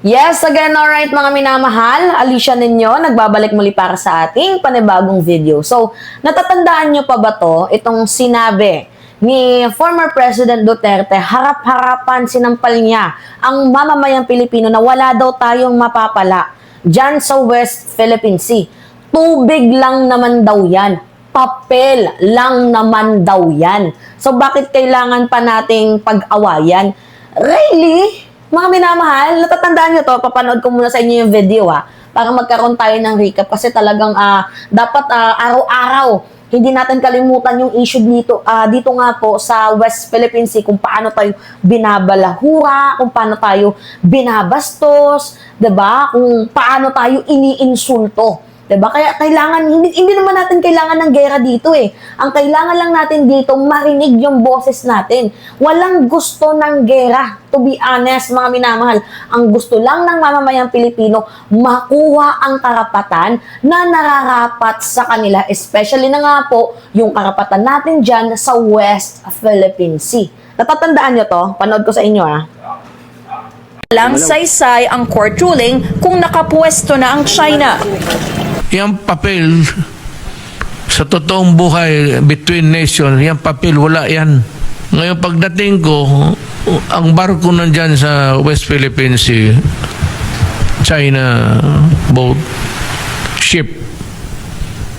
Yes, again, alright mga minamahal, Alicia ninyo, nagbabalik muli para sa ating panibagong video. So, natatandaan nyo pa ba to? Itong sinabi ni former President Duterte, harap-harapan sinampal niya ang mamamayang Pilipino na wala daw tayong mapapala dyan sa West Philippine Sea. Tubig lang naman daw yan. Papel lang naman daw yan. So, bakit kailangan pa nating pag-awayan? Really? Mga minamahal, natatandaan nyo to, papanood ko muna sa inyo yung video para magkaroon tayo ng recap kasi talagang dapat araw-araw hindi natin kalimutan yung issue dito nga po sa West Philippine Sea kung paano tayo binabalahura, kung paano tayo binabastos, 'di ba? Kung paano tayo iniinsulto. Diba? Kaya kailangan, hindi naman natin kailangan ng gera dito eh. Ang kailangan lang natin dito, marinig yung boses natin. Walang gusto ng gera, to be honest, mga minamahal. Ang gusto lang ng mamamayang Pilipino, makuha ang karapatan na nararapat sa kanila. Especially na nga po, yung karapatan natin dyan sa West Philippine Sea. Natatandaan nyo to? Panood ko sa inyo Lang saysay ang court ruling kung nakapwesto na ang China. Yung papel sa totoong buhay between nations, yung papel wala yan. Ngayon pagdating ko, ang barko nandyan sa West Philippine Sea, China boat, ship,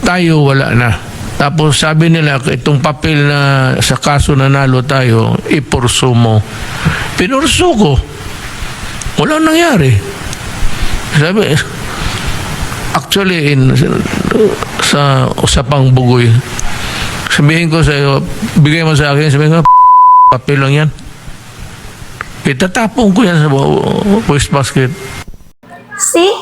tayo wala na. Tapos sabi nila, itong papel na sa kaso nanalo tayo, ipurso mo. Pinurso ko. Walang nangyari. Sabi, actually, sa usapang bugoy, sabihin ko sa iyo, bigay mo sa akin, sabihin ko, papel lang yan. Itatapon ko yan sa waste basket. See?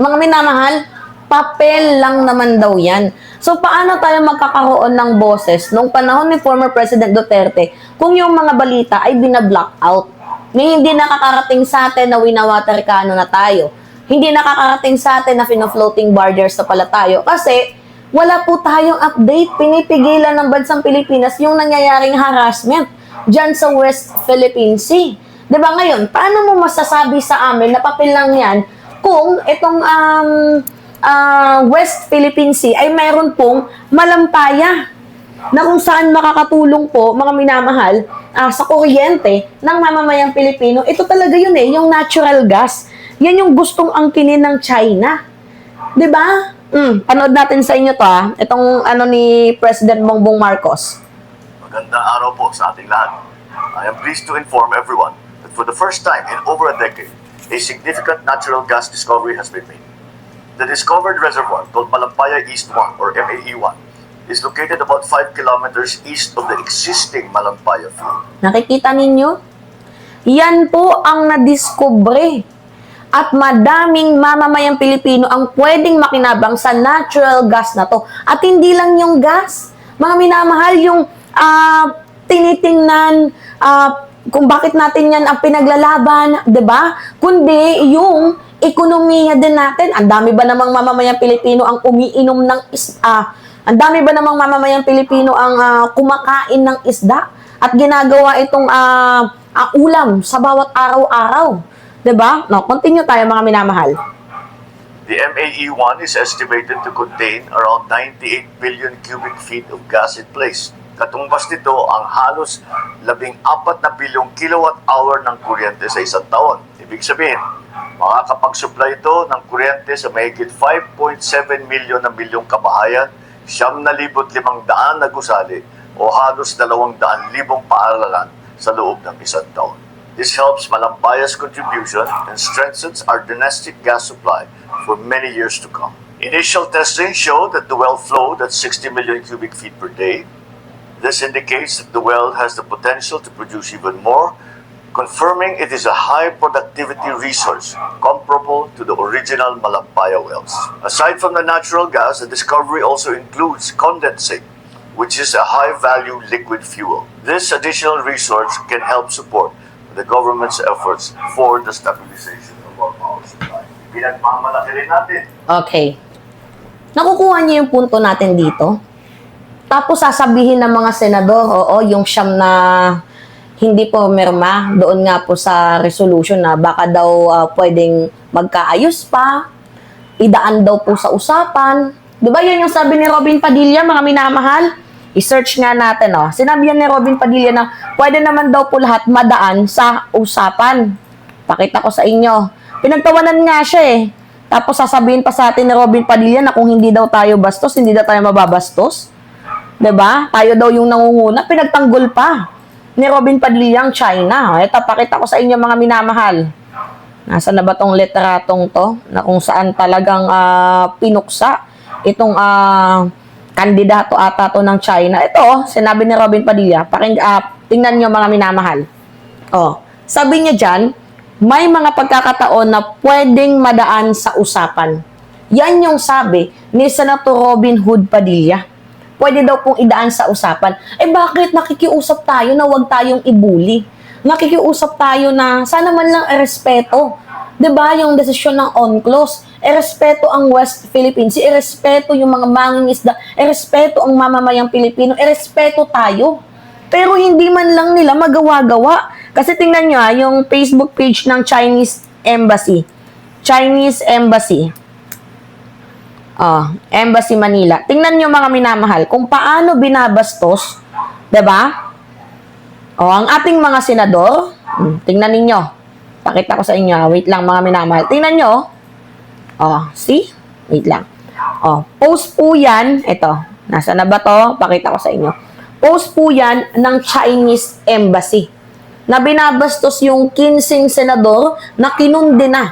Mga minamahal, papel lang naman daw yan. So, paano tayo magkakaroon ng boses nung panahon ni former President Duterte kung yung mga balita ay binablock out? May hindi nakakarating sa atin na winawater kano na tayo. Hindi nakakarating sa atin na fino-floating barriers na pala tayo. Kasi wala po tayong update. Pinipigilan ng bansang Pilipinas yung nangyayaring harassment dyan sa West Philippine Sea. Diba ngayon, paano mo masasabi sa amin na papel lang yan kung itong West Philippine Sea ay mayroon pong malampaya na kung saan makakatulong po, mga minamahal, sa kuryente ng mamamayang Pilipino. Ito talaga yun eh, yung natural gas. Yan yung gustong angkinin ng China. Diba? Panood natin sa inyo to Itong ni President Bongbong Marcos. Magandang araw po sa ating lahat. I am pleased to inform everyone that for the first time in over a decade, a significant natural gas discovery has been made. The discovered reservoir, called Malampaya East 1 or MAE-1, is located about 5 kilometers east of the existing Malampaya field. Nakikita ninyo? Yan po ang nadiskubre. At madaming mamamayang Pilipino ang pwedeng makinabang sa natural gas na to. At hindi lang yung gas. Mga minamahal, yung tinitingnan kung bakit natin yan ang pinaglalaban, 'di ba? Kundi yung ekonomiya din natin. Ang dami ba namang mamamayang Pilipino ang umiinom ng ang dami ba namang mamamayang Pilipino ang kumakain ng isda at ginagawa itong ulam sa bawat araw-araw? 'Di ba? No, continue tayo mga minamahal. The MAE-1 is estimated to contain around 98 billion cubic feet of gas in place. Katumbas nito ang halos 14 na bilyong kilowatt-hour ng kuryente sa isang taon. Ibig sabihin, makakapag-supply ito ng kuryente sa mahigit 5.7 milyon na milyong kabahayan, 9,500 na gusali o halos 200,000 paaralan sa loob ng isang taon. This helps Malampaya's contribution and strengthens our domestic gas supply for many years to come. Initial testing showed that the well flowed at 60 million cubic feet per day. This indicates that the well has the potential to produce even more, confirming it is a high productivity resource comparable to the original Malampaya wells. Aside from the natural gas, the discovery also includes condensate, which is a high-value liquid fuel. This additional resource can help support the government's efforts for the stabilization of our power supply. Pinagmamalaki rin natin. Okay. Nakukuha niyo yung punto natin dito? Tapos sasabihin ng mga senador, oo, yung hindi po mirma doon nga po sa resolution na baka daw pwedeng magkaayos pa, idaan daw po sa usapan. Di ba yan yung sabi ni Robin Padilla, mga minamahal? I-search nga natin, oh. Sinabi yan ni Robin Padilla na pwede naman daw po lahat madaan sa usapan. Pakita ko sa inyo. Pinagtawanan nga siya eh. Tapos sasabihin pa sa atin ni Robin Padilla na kung hindi daw tayo bastos, hindi daw tayo mababastos. Diba? Tayo daw yung nangunguna. Pinagtanggol pa ni Robin Padilla ang China. Ito, pakita ko sa inyo mga minamahal. Nasa na ba tong literatong to? Na kung saan talagang pinuksa itong kandidato ata to ng China. Ito, sinabi ni Robin Padilla. Tingnan nyo mga minamahal. Sabi niya dyan, may mga pagkakataon na pwedeng madaan sa usapan. Yan yung sabi ni Senator Robin Hood Padilla. Pwede daw pong idaan sa usapan. Bakit nakikiusap tayo na huwag tayong ibuli? Nakikiusap tayo na sana man lang respeto. 'Di ba yung desisyon ng UNCLOS? Respeto ang West Philippines, respeto yung mga mangingisda, respeto ang mamamayang Pilipino, respeto tayo. Pero hindi man lang nila magawa-gawa. Kasi tingnan nyo yung Facebook page ng Chinese Embassy. Chinese Embassy. Embassy Manila. Tingnan nyo mga minamahal kung paano binabastos, 'di ba? Ang ating mga senador, tingnan ninyo. Pakita ko sa inyo. Wait lang mga minamahal. Tingnan nyo. See? Wait lang. Post po yan. Ito. Nasa na ba to? Pakita ko sa inyo. Post po yan ng Chinese Embassy. Na binabastos yung 15 senador na kinundi na.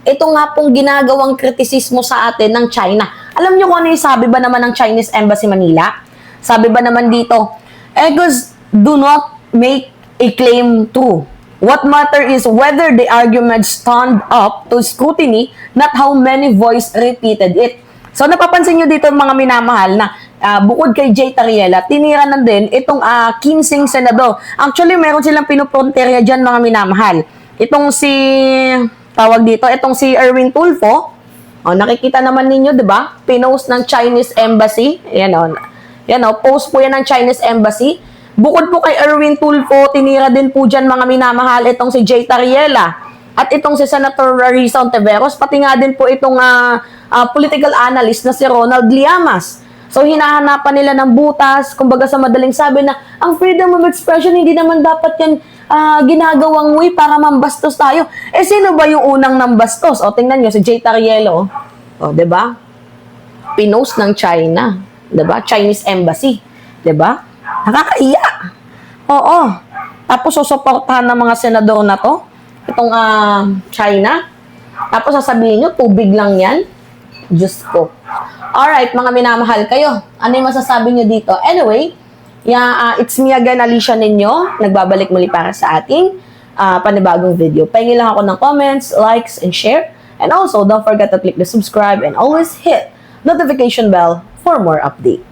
Ito nga pong ginagawang kritisismo sa atin ng China. Alam nyo kung ano yung sabi ba naman ng Chinese Embassy Manila? Sabi ba naman dito, egos do not make a claim true. What matter is whether the argument stand up to scrutiny, not how many voice repeated it. So napapansin nyo dito mga minamahal na bukod kay Jay Tariela, tinira na din itong 15 senador. Actually, meron silang pinupronterya dyan mga minamahal. Itong si, tawag dito, itong si Erwin Tulfo, nakikita naman ninyo, di ba? Pinost ng Chinese Embassy. Yan post po yan ng Chinese Embassy. Bukod po kay Erwin Tulfo, tinira din po dyan mga minamahal itong si Jay Tariela at itong si Senator Risa Ontiveros, pati nga din po itong political analyst na si Ronald Llamas. So hinahanapan nila ng butas, kumbaga sa madaling sabi na ang freedom of expression hindi naman dapat yan ginagawang way para mambastos tayo. Sino ba yung unang nambastos? Tingnan nyo si Jay Tariela. Diba? Pinost ng China. Diba? Chinese Embassy. Diba? Nakakaiya. Tapos susuportahan ng mga senador na to, itong China. Tapos sasabihin nyo, tubig lang yan. Diyos ko. Alright, mga minamahal kayo. Ano yung masasabi nyo dito? Anyway, it's me again, Alicia ninyo. Nagbabalik muli para sa ating panibagong video. Pahingi lang ako ng comments, likes, and share. And also, don't forget to click the subscribe and always hit notification bell for more updates.